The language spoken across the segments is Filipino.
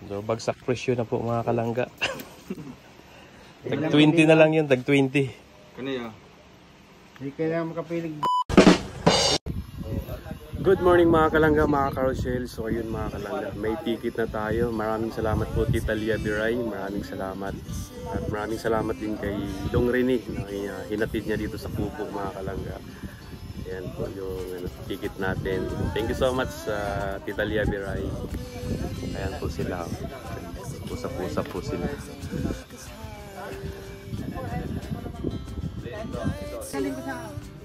So, bagsak presyo na po mga kalangga. Tag 20 na lang yun, tag 20. Ano yun? Hindi kailangan makapilig. Good morning mga kalangga, mga carousel. So ayun mga kalangga, may ticket na tayo. Maraming salamat po Tita Lia Biray. Maraming salamat. At maraming salamat din kay Dong Rene na hinatid niya dito sa Pupo mga kalangga. Ayan po yung ticket natin. Thank you so much Tita Lia Biray. Ayan po sila. Usap-usap po sila.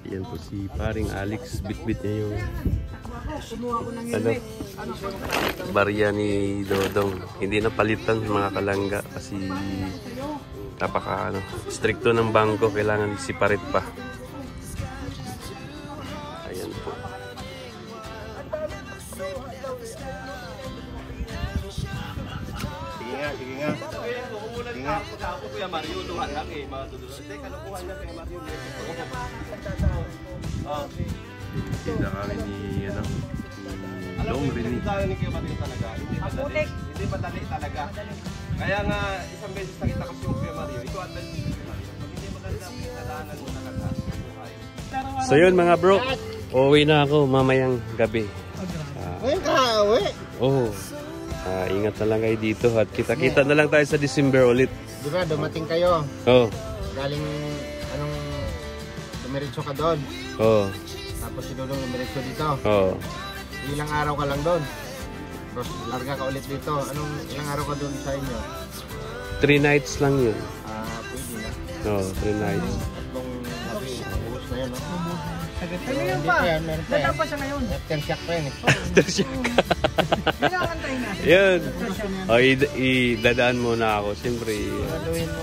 Ayan po si paring Alex. Bit-bit niya yung barya ni Dodong. Hindi na palitan mga kalangga kasi napaka stricto ng bangko, kailangan siparit pa. Ayan po. Sige nga. Sige nga. Ako Kuya Mario, duhan lang eh. Hindi, kalukuhan lang Kuya Mario. Kita kami ni Dong Rene. Tayo ni Kuya Mario talaga. Hindi madali talaga. Kaya nga, isang beses nakita ko yung Kuya Mario. Ito at hindi madali lang pinadaanan mo talaga. So yun mga bro, uuwi na ako mamayang gabi. Ngayon ka, uwi. Oh, ingat na lang kayo dito at kita-kita na lang tayo sa December ulit. Di ba, dumating kayo. Oh, Galing, dumiretso ka doon. oh, Tapos si Dudong dumiretso dito. oh. Ilang araw ka lang doon. Tapos larga ka ulit dito. Ilang araw ka doon sa inyo? 3 nights lang yun. Pwede na. Oh, 3 nights. Tatlong gabi. Ubus na yun, no? Ano yun pa? Meron pa yan. Nata pa siya ngayon. Aftershock pa yan, eh. Kinakantay na. Yun. Oh, idadaan muna ako. Siyempre, Gagawin mo.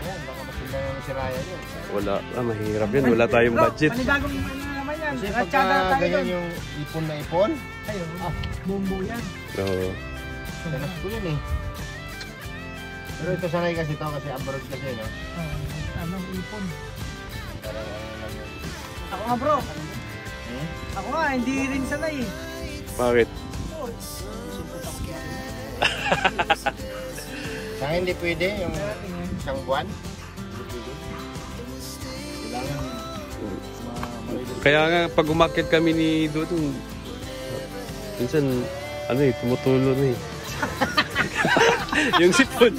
Yan, baka masinda yung si Ryan yun. wala. Mahirap yun. Wala tayong budget. Panibagong ano naman yan. Kasi Ratsyada pagka tayo ganyan doon. yung ipon na ipon, Ayun. Bumbo yan. Oo. danas ko yun eh. Pero ito sanay kasi ito kasi abroad kasi, no? Anong ipon? Parang ano lang yun. Ako nga bro. Hmm? Ako nga, hindi rin sanay eh. Bakit? Sa akin hindi pwede yung isang buwan. Kailangan Kaya nga, pag umakyat kami ni Dudong, minsan, tumutulo na eh. Yung sipon.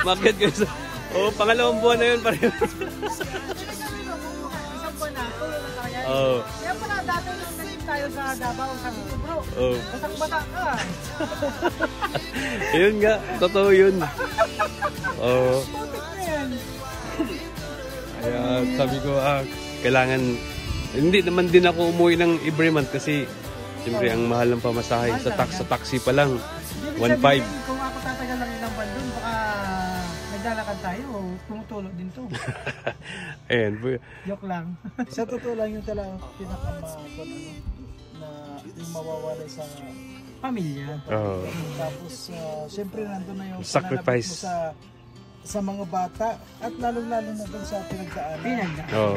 Makyat kayo sa... Oh, pangalawang buwan na yun pareho. Isang buwan na, tulong na tayo. Oh. Kaya pala dati nung naging tayo sa Davao, sabi ko bro, Oh. basang-basa ka. Yun nga, totoo yun. Oh. Putik na yan. Kaya sabi ko, kailangan, hindi naman din ako umuwi ng every month kasi siyempre ang mahal ng pamasahe sa taxi pa lang, 1.5. Kung ako tatagal lang ilang buwan doon, baka naglalakad tayo, tumutulog din to. Ayan, Joke lang. Sa totoo lang yung talagang na yung mawawala sa Pamilya. oh. tapos syempre nandun na yung Sacrifice. pananabik mo sa mga bata at lalong-lalo na dun sa pinagdaanan. Oh.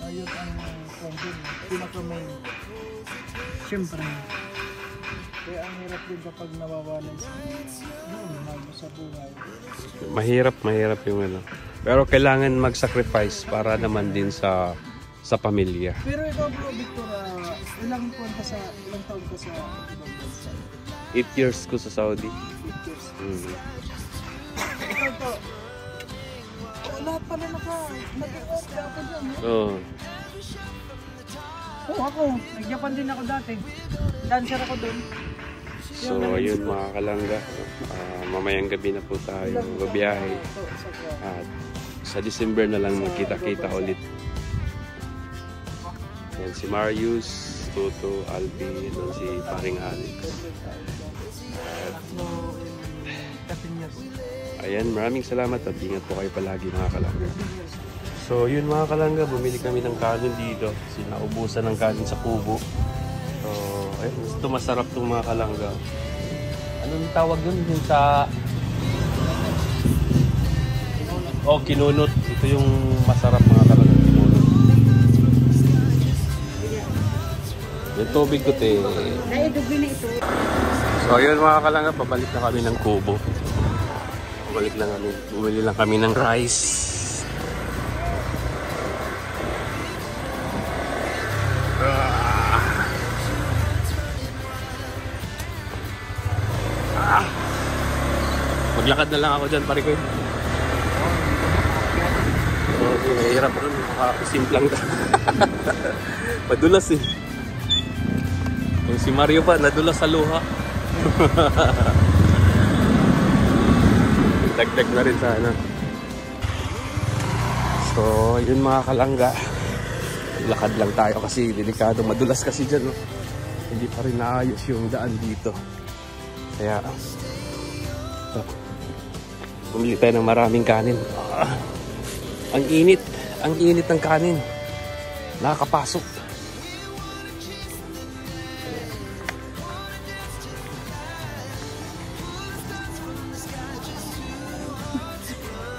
Ayun ang pinaka-main. Siyempre. Kaya ang hirap din kapag nawawalan sa mahal mo sa buhay. Mahirap yung ano. Pero kailangan mag-sacrifice para naman din sa pamilya. Pero ikaw bro, Victor, ilang taon ka sa ibang bansa? 8 years ko sa Saudi. 8 years. Ikaw to, lahat pala nag-off ako dyan. Oh. Ako, nag-Japan din ako dati. Dancer ako doon. So ayun mga kalangga, mamayang gabi na po tayo babiyahe. At sa December na lang magkita-kita ulit. Yan si Marius, Toto, Alvin, at si paring Alex. At, ayan, maraming salamat at ingat po kayo palagi mga kalangga. So yun mga kalangga, bumili kami ng kanin dito. Sinaubusan ng kanin sa kubo. So ayun, ito masarap itong mga kalangga. Anong tawag yun? Yung sa... Oh, kinunot. Ito yung masarap mga kalangga. Kinunot. Yung tubig ko te. Naidugli na ito. So yun mga kalangga, pabalik na kami ng Kubo. Pabalik lang kami. Bumili lang kami ng rice. Maglakad na lang ako dyan, pare ko yun. Okay, nahihirap rin. Makakasimplang ka. Madulas eh. Yung si Mario pa, nadulas sa luha. Dagdag na rin sana. So, yun mga kalangga. Lakad lang tayo kasi delikado. Madulas kasi dyan. No? Hindi pa rin naayos yung daan dito. Kaya, bumili tayo ng maraming kanin. Ang init. Ang init ng kanin. Nakakapasok.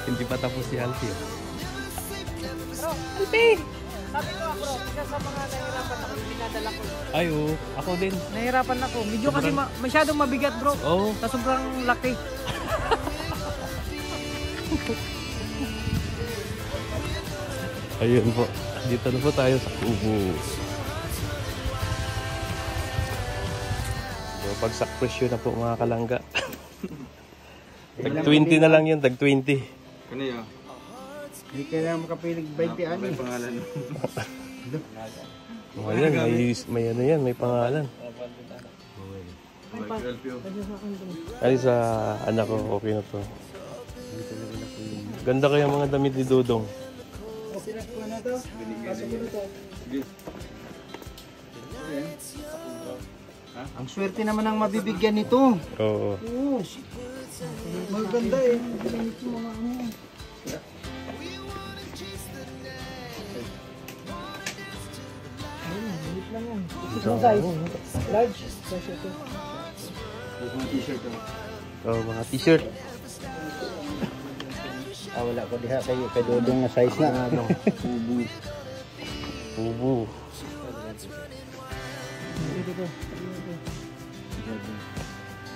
Hindi pa tapos si Alfie. Alfie! Sabi ko ako, isa sa mga nahihirapan ako, yung pinadala ko. Ay, oo. Ako din. Nahihirapan ako. Medyo kasi masyadong mabigat bro. Oo. Sa sobrang laki. Ayun po. Dito na po tayo sa Kubo. So, pagsak presyo na po mga kalangga. Tag 20 na lang yun. Tag 20. Kaniya? Hindi kailangan makapilig 20 ano. May pangalan. Ayan, may ano yan. May pangalan. Ay sa anak ko. Okay na to. Ganda kaya mga damit ni Dodong. Ang swerte naman ang mabibigyan nito. Oo. Oo. Maganda eh. Isang size. Large. Size ito. Oh, mga t-shirt. Wala ko diha kay Dodong na size na. Ubu.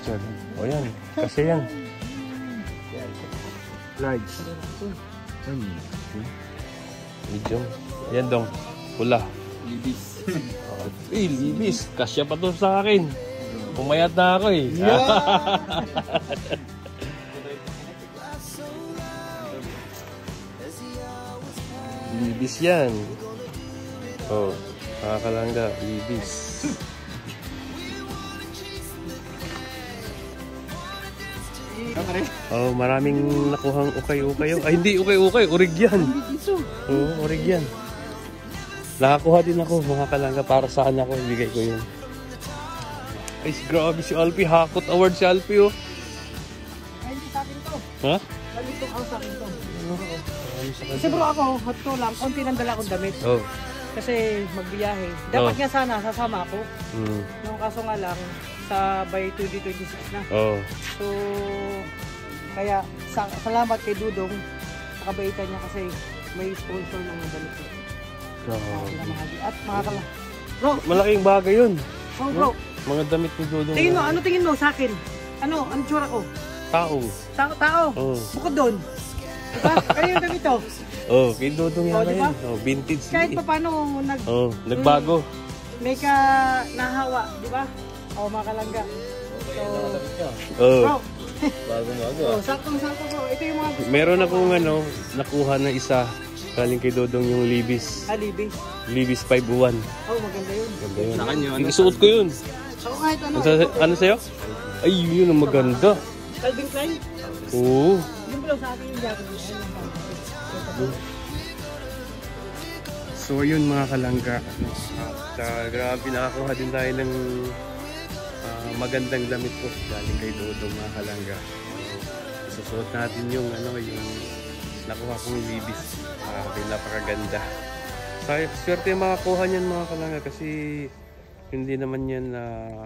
Diyan. O yan. Kasi yan. Large. Medium. Yan dong. Pula. Libis. Libis. Kasya pa to sa akin. Pumayat na ako eh. Libis yan. Oh, nakakalangga. Libis. Oh, maraming nakuhang ukay-ukay. Ay, hindi ukay-ukay. Urig yan. Oo, urig yan. Nakakuha din ako mga kalangga para sa anak ko. Ibigay ko yun. Ay, grabe si Alfie. Hakot award si Alfie, oh. Ay, hindi sa akin to. Ha? Dito ako sa akin to. Kasi bro ako, hot to lang. Konti lang dala akong damit. Oh. Kasi magbiyahe. Dapat nga sana sasama ako. Mm. Nung kaso nga lang, sa by 2026 na. Oh. So, kaya salamat kay Dudong. Nakabaitan niya kasi may sponsor ng damit. At mga kala. Bro! Malaking bagay yun. Oh bro! Mga damit ni Dodong. Tingin mo, ano tingin mo sa akin? Ano tsura ko? Tao. Tao? Oh. Bukod doon. Diba? Kaya yung damit to. Oh, kay Dodong yan. Diba? Oh, vintage. Kahit pa paano nagbago. May ka nahawa, di ba? O mga kalangga. So, bro. Bago-bago. Oh, saktong-sakto bro. Ito yung mga gusto. Meron akong nakuha na isa. Galing kay Dodong yung Libis. Libis. Libis 5-1. Oh, maganda yun. Ganda yun. Saan yun? Isuot ko yun. So, kahit ano. Ano sa'yo? Ay, yun ang maganda. Calvin Klein? Oo. Yung bro, sa akin yung jacket. So yun mga kalangga. Grabe, nakakuha din tayo ng magandang damit po galing kay Dodong mga kalangga. Susuot natin yung yung nakuha kong Libis. Napakaganda. Swerte yung makakuha niyan mga kalangga kasi hindi naman yan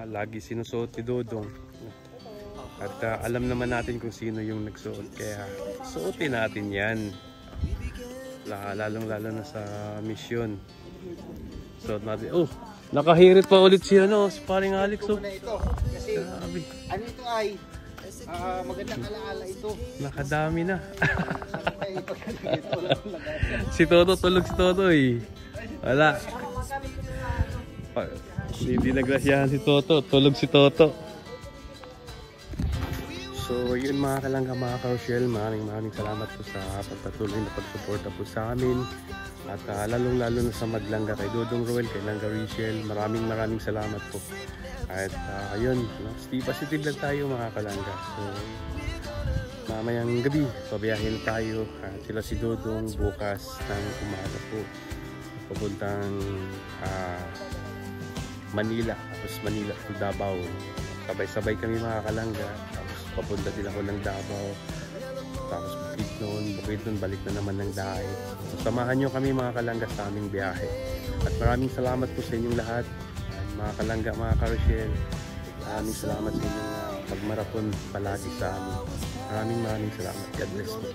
lagi sinusuot ni Dodong. At alam naman natin kung sino yung nagsuot. Kaya suotin natin yan. Lalong-lalo na sa mission. Suot natin. Oh, Nakahirit pa ulit si paring Alex. Oh. Muna ito. Kasi Grabe. ano ito ay magandang alaala ito. Nakadami na. Ay, ito lang. Si Toto, tulog si Toto eh. Wala. Hindi nagrasyahan si Toto. Tulog si Toto. So yun mga kalangga, mga ka-Rochelle, maraming salamat po sa pagpatuloy na pagsuporta po sa amin. At lalong lalo na sa Maglangga, kay Dodong Roel, kay Langga Rachel, maraming salamat po. At ayun, positive lang tayo mga kalangga. So mamayang gabi, pabiyahin tayo. Sila si Dodong bukas ng umaga po. Papuntang Manila, tapos Manila to Davao. Sabay-sabay kami mga kalangga. Tapos papunta din ako ng Davao. Tapos bukid nun, balik na naman ng Daet. So, samahan nyo kami mga kalangga sa aming biyahe. At maraming salamat po sa inyong lahat. Mga kalangga, mga ka-Rochelle. Maraming salamat sa inyong pagmaraton palagi sa amin. Maraming salamat. God bless po.